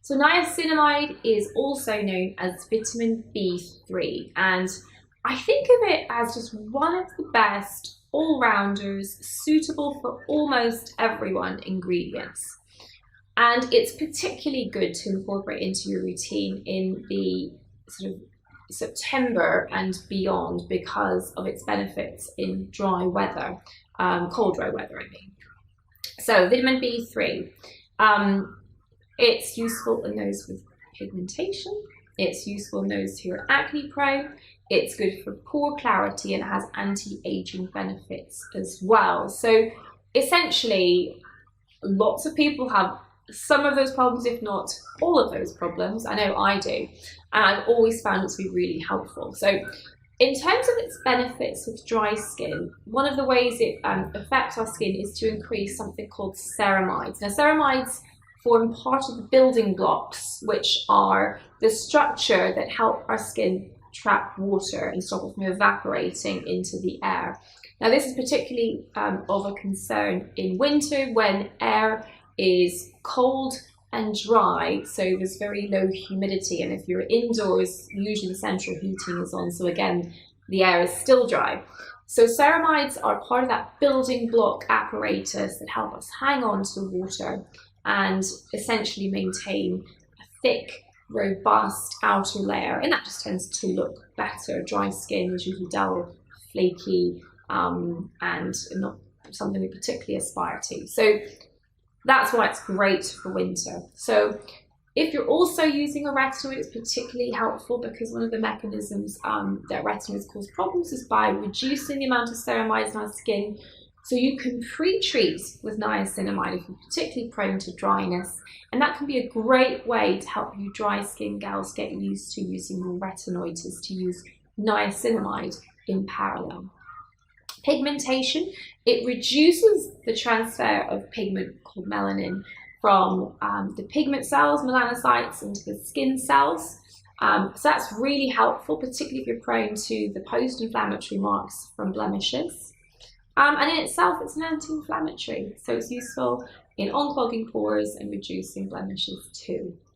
So niacinamide is also known as vitamin B3, and I think of it as just one of the best all-rounders, suitable for almost everyone ingredients. And it's particularly good to incorporate into your routine in the sort of September and beyond because of its benefits in dry weather, cold dry weather I mean. So vitamin B3, it's useful in those with pigmentation, it's useful in those who are acne prone, it's good for pore clarity, and it has anti-aging benefits as well. So essentially, lots of people have some of those problems, if not all of those problems. I know I do, and I've always found it to be really helpful. So in terms of its benefits with dry skin, one of the ways it affects our skin is to increase something called ceramides. Now, ceramides form part of the building blocks, which are the structure that help our skin trap water and stop it from evaporating into the air. Now, this is particularly of a concern in winter when air is cold and dry, so there's very low humidity, and if you're indoors, usually the central heating is on, so again, the air is still dry. So ceramides are part of that building block apparatus that help us hang on to water and essentially maintain a thick, robust outer layer, and that just tends to look better. Dry skin is usually dull, flaky, and not something we particularly aspire to. So that's why it's great for winter. So if you're also using a retinoid, it's particularly helpful because one of the mechanisms that retinoids cause problems is by reducing the amount of ceramides in our skin. So you can pre-treat with niacinamide if you're particularly prone to dryness, and that can be a great way to help you dry skin gals get used to using your retinoids, is to use niacinamide in parallel. Pigmentation, it reduces the transfer of pigment called melanin from the pigment cells, melanocytes, into the skin cells. So that's really helpful, particularly if you're prone to the post-inflammatory marks from blemishes. And in itself, it's an anti-inflammatory, so it's useful in unclogging pores and reducing blemishes too.